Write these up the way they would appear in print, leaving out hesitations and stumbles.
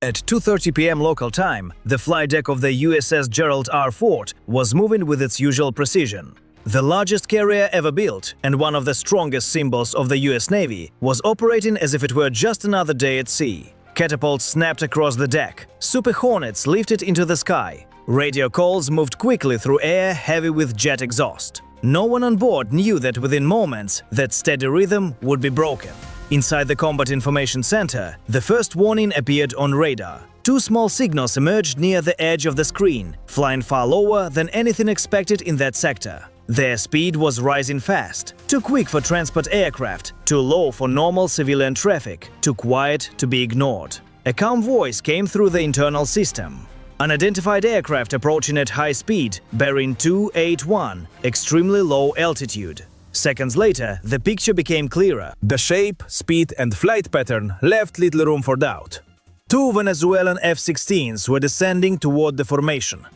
At 2:30 p.m. local time, the flight deck of the USS Gerald R. Ford was moving with its usual precision. The largest carrier ever built and one of the strongest symbols of the US Navy was operating as if it were just another day at sea. Catapults snapped across the deck, Super Hornets lifted into the sky. Radio calls moved quickly through air heavy with jet exhaust. No one on board knew that within moments that steady rhythm would be broken. Inside the Combat Information Center, the first warning appeared on radar. Two small signals emerged near the edge of the screen, flying far lower than anything expected in that sector. Their speed was rising fast, too quick for transport aircraft, too low for normal civilian traffic, too quiet to be ignored. A calm voice came through the internal system. Unidentified aircraft approaching at high speed, bearing 281, extremely low altitude. Seconds later, the picture became clearer. The shape, speed and flight pattern left little room for doubt. Two Venezuelan F-16s were descending toward the formation,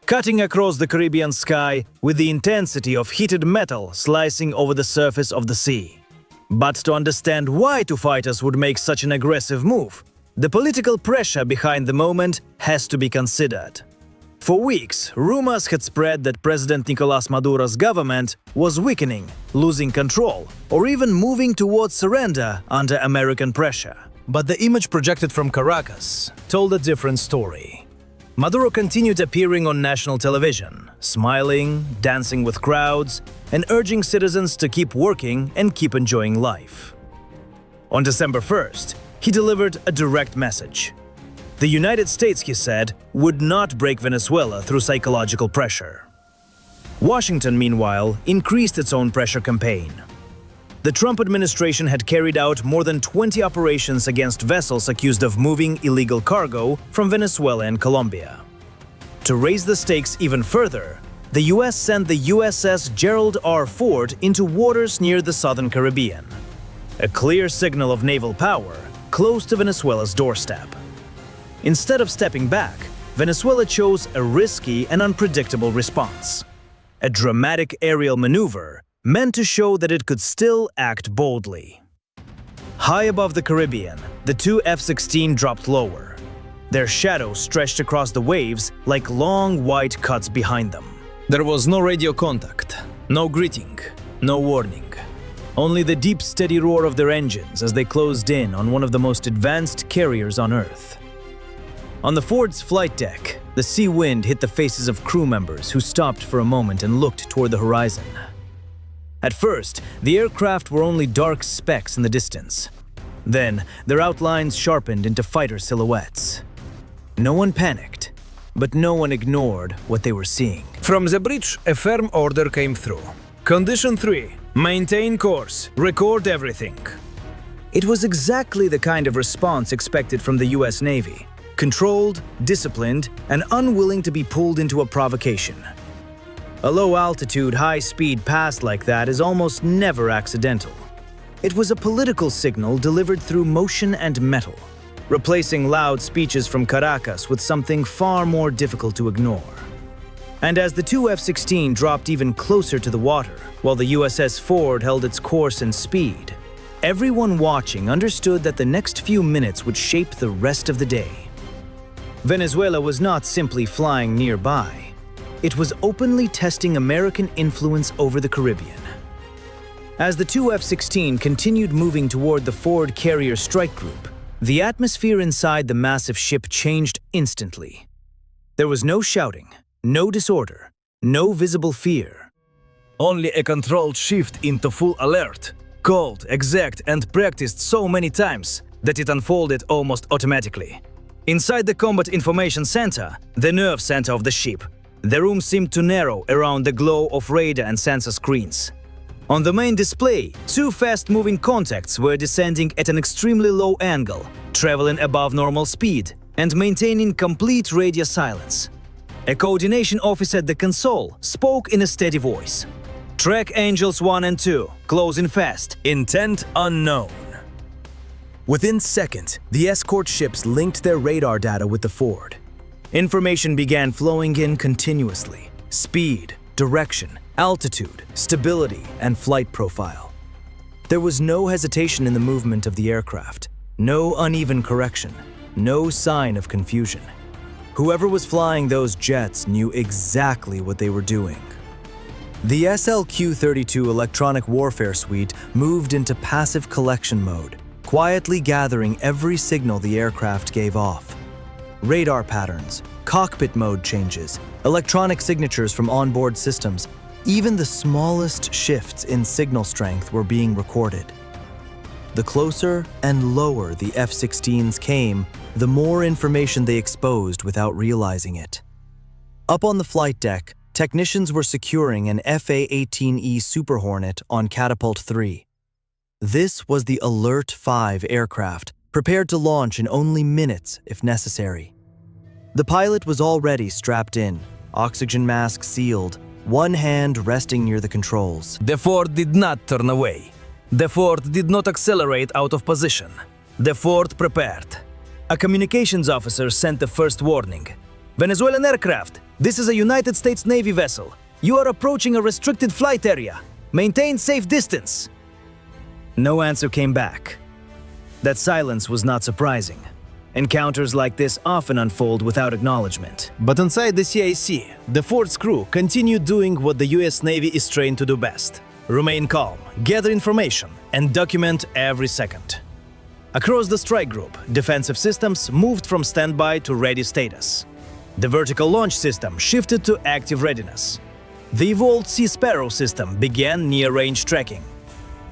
cutting across the Caribbean sky with the intensity of heated metal slicing over the surface of the sea. But to understand why two fighters would make such an aggressive move, the political pressure behind the moment has to be considered. For weeks, rumors had spread that President Nicolás Maduro's government was weakening, losing control, or even moving towards surrender under American pressure. But the image projected from Caracas told a different story. Maduro continued appearing on national television, smiling, dancing with crowds, and urging citizens to keep working and keep enjoying life. On December 1st, he delivered a direct message. The United States, he said, would not break Venezuela through psychological pressure. Washington, meanwhile, increased its own pressure campaign. The Trump administration had carried out more than 20 operations against vessels accused of moving illegal cargo from Venezuela and Colombia. To raise the stakes even further, the US sent the USS Gerald R. Ford into waters near the southern Caribbean. A clear signal of naval power close to Venezuela's doorstep. Instead of stepping back, Venezuela chose a risky and unpredictable response. A dramatic aerial maneuver meant to show that it could still act boldly. High above the Caribbean, the two F-16 dropped lower. Their shadows stretched across the waves like long white cuts behind them. There was no radio contact, no greeting, no warning. Only the deep, steady roar of their engines as they closed in on one of the most advanced carriers on Earth. On the Ford's flight deck, the sea wind hit the faces of crew members who stopped for a moment and looked toward the horizon. At first, the aircraft were only dark specks in the distance. Then, their outlines sharpened into fighter silhouettes. No one panicked, but no one ignored what they were seeing. From the bridge, a firm order came through. Condition 3. Maintain course. Record everything. It was exactly the kind of response expected from the US Navy. Controlled, disciplined, and unwilling to be pulled into a provocation. A low-altitude, high-speed pass like that is almost never accidental. It was a political signal delivered through motion and metal, replacing loud speeches from Caracas with something far more difficult to ignore. And as the two F-16 dropped even closer to the water, while the USS Ford held its course and speed, everyone watching understood that the next few minutes would shape the rest of the day. Venezuela was not simply flying nearby. It was openly testing American influence over the Caribbean. As the two F-16 continued moving toward the Ford carrier strike group, the atmosphere inside the massive ship changed instantly. There was no shouting, no disorder, no visible fear. Only a controlled shift into full alert, called, exact, and practiced so many times that it unfolded almost automatically. Inside the Combat Information Center, the nerve center of the ship, the room seemed to narrow around the glow of radar and sensor screens. On the main display, two fast-moving contacts were descending at an extremely low angle, traveling above normal speed, and maintaining complete radio silence. A coordination officer at the console spoke in a steady voice. Track Angels 1 and 2, closing fast, intent unknown. Within seconds, the escort ships linked their radar data with the Ford. Information began flowing in continuously. Speed, direction, altitude, stability, and flight profile. There was no hesitation in the movement of the aircraft, no uneven correction, No sign of confusion. Whoever was flying those jets knew exactly what they were doing. The SLQ-32 electronic warfare suite moved into passive collection mode, quietly gathering every signal the aircraft gave off. Radar patterns, cockpit mode changes, electronic signatures from onboard systems, even the smallest shifts in signal strength were being recorded. The closer and lower the F-16s came, the more information they exposed without realizing it. Up on the flight deck, technicians were securing an FA-18E Super Hornet on Catapult 3. This was the Alert 5 aircraft, prepared to launch in only minutes if necessary. The pilot was already strapped in, oxygen mask sealed, one hand resting near the controls. The Ford did not turn away. The Ford did not accelerate out of position. The Ford prepared. A communications officer sent the first warning. Venezuelan aircraft, this is a United States Navy vessel. You are approaching a restricted flight area. Maintain safe distance. No answer came back. That silence was not surprising. Encounters like this often unfold without acknowledgement. But inside the CIC, the Ford's crew continued doing what the US Navy is trained to do best. Remain calm, gather information, and document every second. Across the strike group, defensive systems moved from standby to ready status. The vertical launch system shifted to active readiness. The evolved Sea Sparrow system began near-range tracking.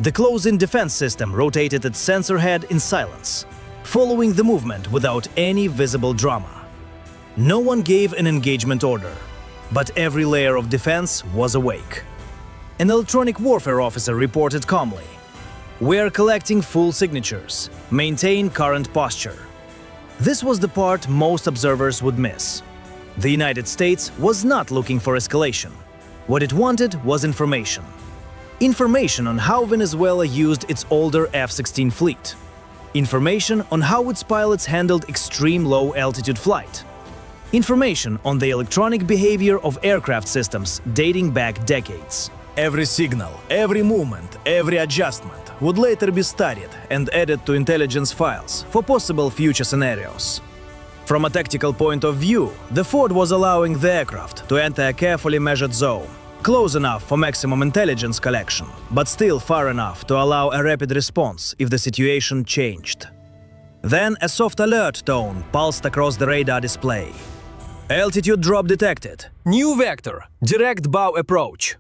The close-in defense system rotated its sensor head in silence, following the movement without any visible drama. No one gave an engagement order, but every layer of defense was awake. An electronic warfare officer reported calmly, "We are collecting full signatures. Maintain current posture." This was the part most observers would miss. The United States was not looking for escalation. What it wanted was information. Information on how Venezuela used its older F-16 fleet. Information on how its pilots handled extreme low-altitude flight. Information on the electronic behavior of aircraft systems dating back decades. Every signal, every movement, every adjustment would later be studied and added to intelligence files for possible future scenarios. From a tactical point of view, the Ford was allowing the aircraft to enter a carefully measured zone, close enough for maximum intelligence collection, but still far enough to allow a rapid response if the situation changed. Then a soft alert tone pulsed across the radar display. Altitude drop detected. New vector, direct bow approach.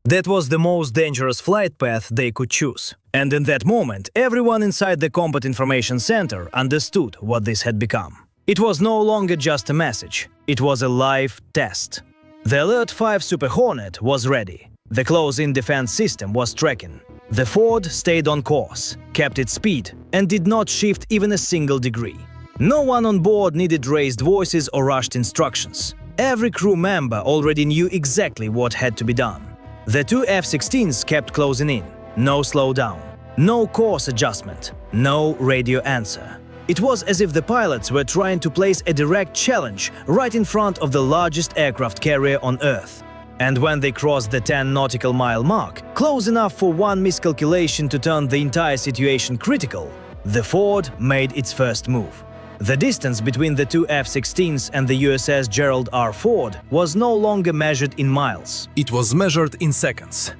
That was the most dangerous flight path they could choose. And in that moment, everyone inside the Combat Information Center understood what this had become. It was no longer just a message, it was a live test. The Alert 5 Super Hornet was ready. The close-in defense system was tracking. The Ford stayed on course, kept its speed, and did not shift even a single degree. No one on board needed raised voices or rushed instructions. Every crew member already knew exactly what had to be done. The two F-16s kept closing in. No slowdown, no course adjustment, no radio answer. It was as if the pilots were trying to place a direct challenge right in front of the largest aircraft carrier on Earth. And when they crossed the 10 nautical mile mark, close enough for one miscalculation to turn the entire situation critical, the Ford made its first move. The distance between the two F-16s and the USS Gerald R. Ford was no longer measured in miles. It was measured in seconds.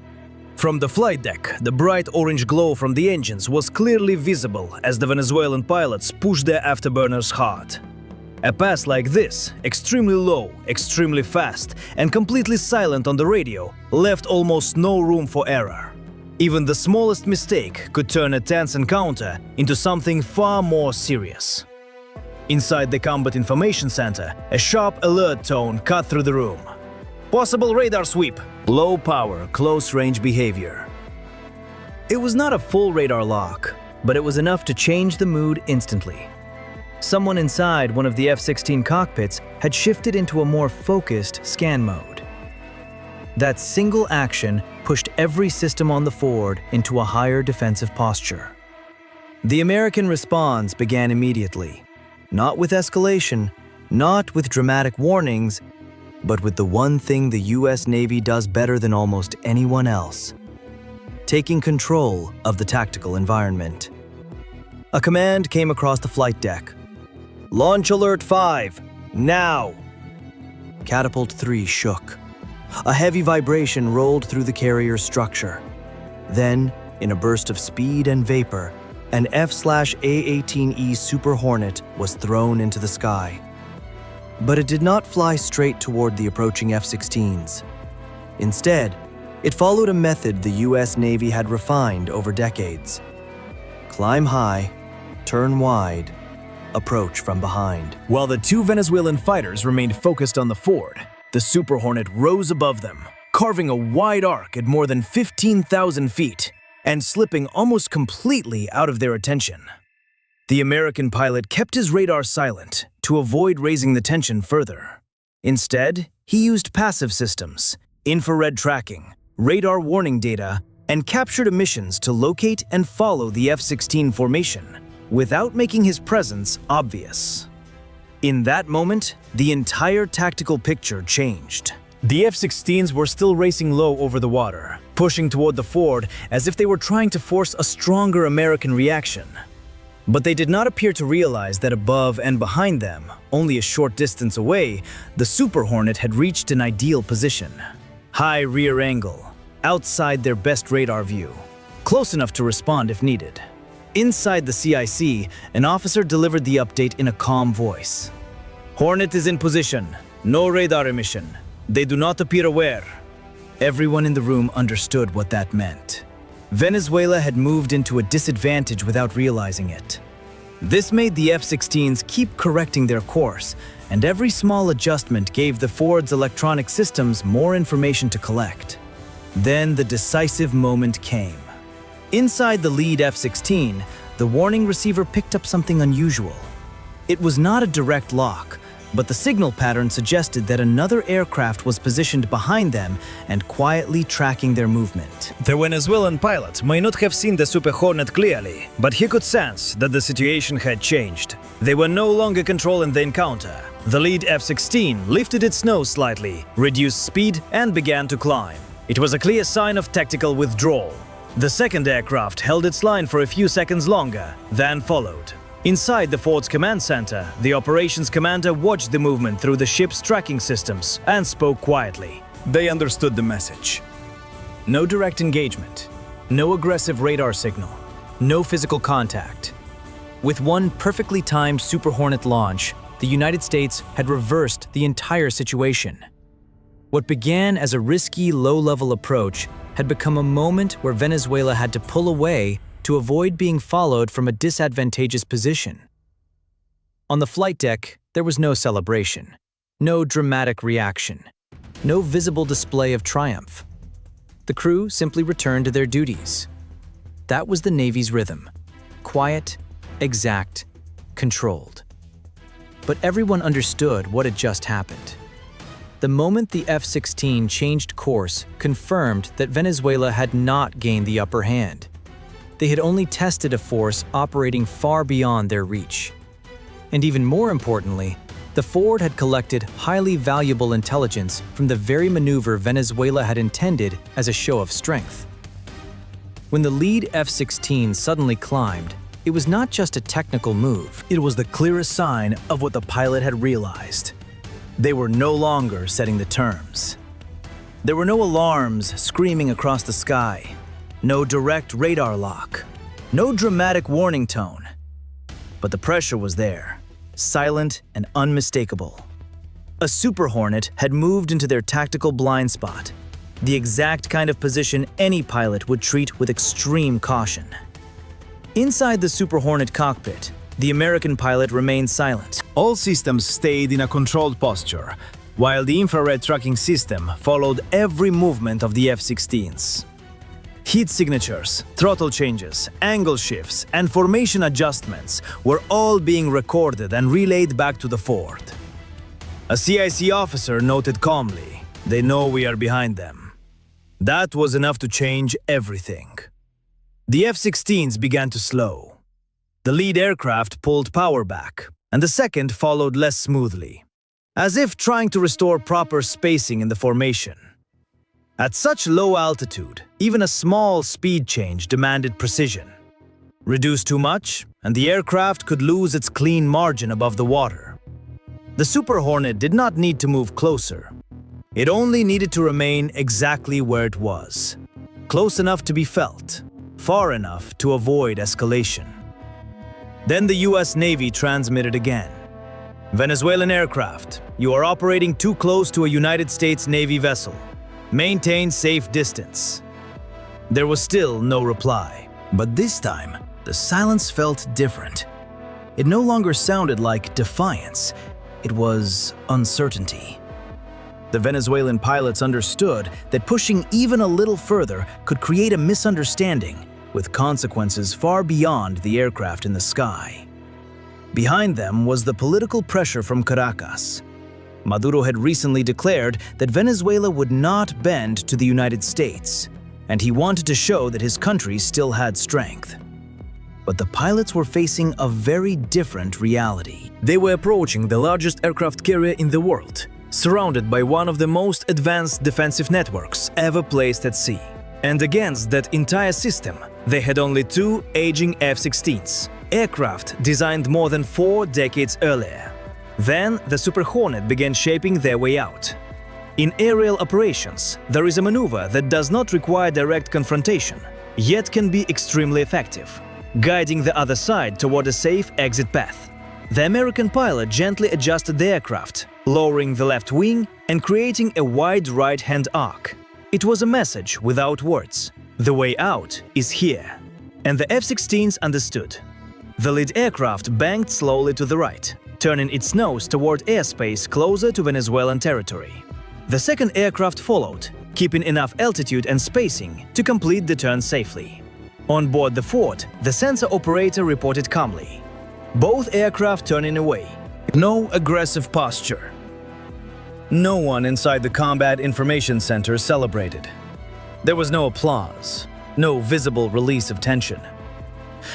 From the flight deck, the bright orange glow from the engines was clearly visible as the Venezuelan pilots pushed their afterburners hard. A pass like this, extremely low, extremely fast, and completely silent on the radio, left almost no room for error. Even the smallest mistake could turn a tense encounter into something far more serious. Inside the Combat Information Center, a sharp alert tone cut through the room. Possible radar sweep. Low power, close-range behavior. It was not a full radar lock, but it was enough to change the mood instantly. Someone inside one of the F-16 cockpits had shifted into a more focused scan mode. That single action pushed every system on the Ford into a higher defensive posture. The American response began immediately. Not with escalation, not with dramatic warnings, but with the one thing the US Navy does better than almost anyone else: taking control of the tactical environment. A command came across the flight deck. Launch Alert 5, now! Catapult 3 shook. A heavy vibration rolled through the carrier's structure. Then, in a burst of speed and vapor, an F/A-18E Super Hornet was thrown into the sky. But it did not fly straight toward the approaching F-16s. Instead, it followed a method the US Navy had refined over decades. Climb high, turn wide, approach from behind. While the two Venezuelan fighters remained focused on the Ford, the Super Hornet rose above them, carving a wide arc at more than 15,000 feet and slipping almost completely out of their attention. The American pilot kept his radar silent to avoid raising the tension further. Instead, he used passive systems, infrared tracking, radar warning data, and captured emissions to locate and follow the F-16 formation without making his presence obvious. In that moment, the entire tactical picture changed. The F-16s were still racing low over the water, pushing toward the Ford as if they were trying to force a stronger American reaction. But they did not appear to realize that above and behind them, only a short distance away, the Super Hornet had reached an ideal position. High rear angle, outside their best radar view, close enough to respond if needed. Inside the CIC, an officer delivered the update in a calm voice. "Hornet is in position. No radar emission. They do not appear aware." Everyone in the room understood what that meant. Venezuela had moved into a disadvantage without realizing it. This made the F-16s keep correcting their course, and every small adjustment gave the Ford's electronic systems more information to collect. Then the decisive moment came. Inside the lead F-16, the warning receiver picked up something unusual. It was not a direct lock, but the signal pattern suggested that another aircraft was positioned behind them and quietly tracking their movement. The Venezuelan pilot may not have seen the Super Hornet clearly, but he could sense that the situation had changed. They were no longer controlling the encounter. The lead F-16 lifted its nose slightly, reduced speed, and began to climb. It was a clear sign of tactical withdrawal. The second aircraft held its line for a few seconds longer, then followed. Inside the Ford's command center, the operations commander watched the movement through the ship's tracking systems and spoke quietly. They understood the message. No direct engagement, no aggressive radar signal, no physical contact. With one perfectly timed Super Hornet launch, the United States had reversed the entire situation. What began as a risky, low-level approach had become a moment where Venezuela had to pull away to avoid being followed from a disadvantageous position. On the flight deck, there was no celebration, no dramatic reaction, no visible display of triumph. The crew simply returned to their duties. That was the Navy's rhythm: quiet, exact, controlled. But everyone understood what had just happened. The moment the F-16 changed course confirmed that Venezuela had not gained the upper hand. They had only tested a force operating far beyond their reach. And even more importantly, the Ford had collected highly valuable intelligence from the very maneuver Venezuela had intended as a show of strength. When the lead F-16 suddenly climbed, it was not just a technical move. It was the clearest sign of what the pilot had realized. They were no longer setting the terms. There were no alarms screaming across the sky. No direct radar lock, no dramatic warning tone. But the pressure was there, silent and unmistakable. A Super Hornet had moved into their tactical blind spot, the exact kind of position any pilot would treat with extreme caution. Inside the Super Hornet cockpit, the American pilot remained silent. All systems stayed in a controlled posture, while the infrared tracking system followed every movement of the F-16s. Heat signatures, throttle changes, angle shifts, and formation adjustments were all being recorded and relayed back to the Ford. A CIC officer noted calmly, "They know we are behind them." That was enough to change everything. The F-16s began to slow. The lead aircraft pulled power back, and the second followed less smoothly, as if trying to restore proper spacing in the formation. At such low altitude, even a small speed change demanded precision. Reduce too much, and the aircraft could lose its clean margin above the water. The Super Hornet did not need to move closer. It only needed to remain exactly where it was, close enough to be felt, far enough to avoid escalation. Then the US Navy transmitted again. Venezuelan aircraft, you are operating too close to a United States Navy vessel. Maintain safe distance. There was still no reply. But this time, the silence felt different. It no longer sounded like defiance. It was uncertainty. The Venezuelan pilots understood that pushing even a little further could create a misunderstanding, with consequences far beyond the aircraft in the sky. Behind them was the political pressure from Caracas. Maduro had recently declared that Venezuela would not bend to the United States, and he wanted to show that his country still had strength. But the pilots were facing a very different reality. They were approaching the largest aircraft carrier in the world, surrounded by one of the most advanced defensive networks ever placed at sea. And against that entire system, they had only two aging F-16s, aircraft designed more than 4 decades earlier. Then the Super Hornet began shaping their way out. In aerial operations, there is a maneuver that does not require direct confrontation, yet can be extremely effective, guiding the other side toward a safe exit path. The American pilot gently adjusted the aircraft, lowering the left wing and creating a wide right-hand arc. It was a message without words. The way out is here. And the F-16s understood. The lead aircraft banked slowly to the right, turning its nose toward airspace closer to Venezuelan territory. The second aircraft followed, keeping enough altitude and spacing to complete the turn safely. On board the fort, the sensor operator reported calmly. Both aircraft turning away. No aggressive posture. No one inside the Combat Information Center celebrated. There was no applause, no visible release of tension.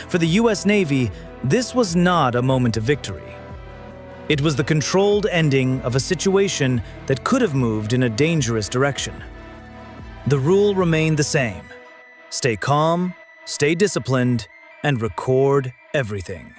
For the US Navy, this was not a moment of victory. It was the controlled ending of a situation that could have moved in a dangerous direction. The rule remained the same: stay calm, stay disciplined, and record everything.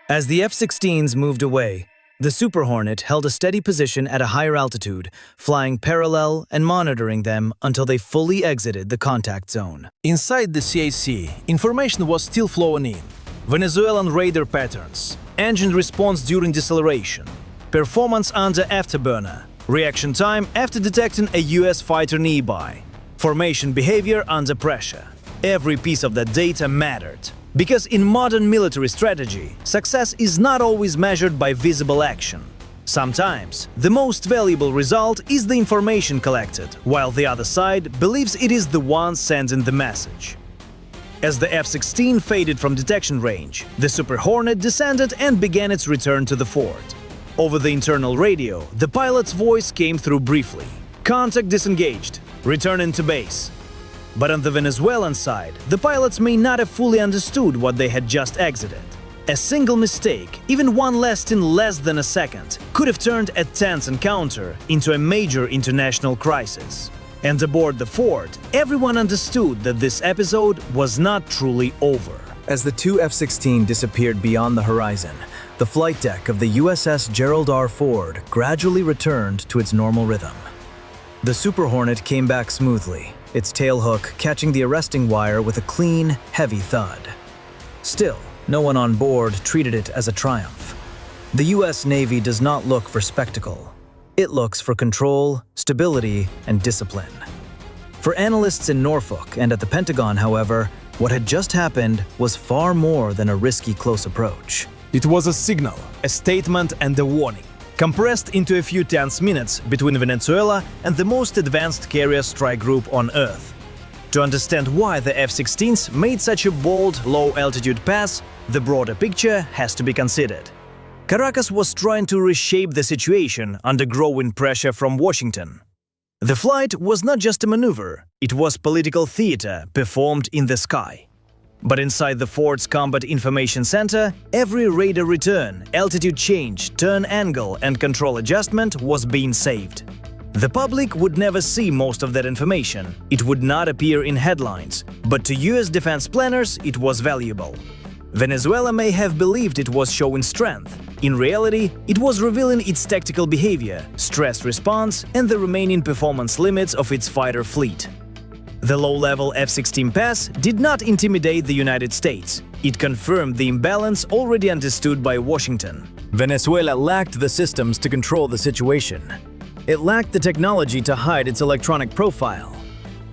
As the F-16s moved away, the Super Hornet held a steady position at a higher altitude, flying parallel and monitoring them until they fully exited the contact zone. Inside the CAC, information was still flowing in. Venezuelan radar patterns, engine response during deceleration, performance under afterburner, reaction time after detecting a US fighter nearby, formation behavior under pressure. Every piece of that data mattered. Because in modern military strategy, success is not always measured by visible action. Sometimes, the most valuable result is the information collected, while the other side believes it is the one sending the message. As the F-16 faded from detection range, the Super Hornet descended and began its return to the fort. Over the internal radio, the pilot's voice came through briefly. Contact disengaged. Returning to base. But on the Venezuelan side, the pilots may not have fully understood what they had just exited. A single mistake, even one lasting less than a second, could have turned a tense encounter into a major international crisis. And aboard the fort, everyone understood that this episode was not truly over. As the two F-16 disappeared beyond the horizon, the flight deck of the USS Gerald R. Ford gradually returned to its normal rhythm. The Super Hornet came back smoothly, its tailhook catching the arresting wire with a clean, heavy thud. Still, no one on board treated it as a triumph. The US Navy does not look for spectacle. It looks for control, stability, and discipline. For analysts in Norfolk and at the Pentagon, however, what had just happened was far more than a risky close approach. It was a signal, a statement, and a warning, compressed into a few tense minutes between Venezuela and the most advanced carrier strike group on Earth. To understand why the F-16s made such a bold, low-altitude pass, the broader picture has to be considered. Caracas was trying to reshape the situation under growing pressure from Washington. The flight was not just a maneuver, it was political theater performed in the sky. But inside the fort's Combat Information Center, every radar return, altitude change, turn angle, and control adjustment was being saved. The public would never see most of that information. It would not appear in headlines, but to US defense planners it was valuable. Venezuela may have believed it was showing strength. In reality, it was revealing its tactical behavior, stress response, and the remaining performance limits of its fighter fleet. The low-level F-16 pass did not intimidate the United States. It confirmed the imbalance already understood by Washington. Venezuela lacked the systems to control the situation. It lacked the technology to hide its electronic profile.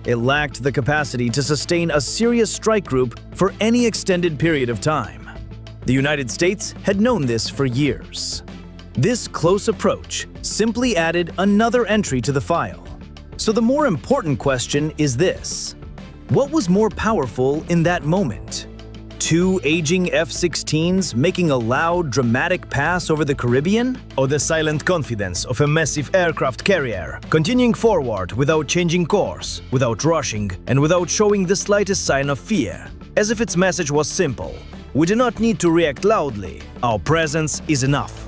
It lacked the capacity to sustain a serious strike group for any extended period of time. The United States had known this for years. This close approach simply added another entry to the file. So the more important question is this: what was more powerful in that moment? 2 aging F-16s making a loud, dramatic pass over the Caribbean? Or the silent confidence of a massive aircraft carrier, continuing forward without changing course, without rushing, and without showing the slightest sign of fear? As if its message was simple: we do not need to react loudly, our presence is enough.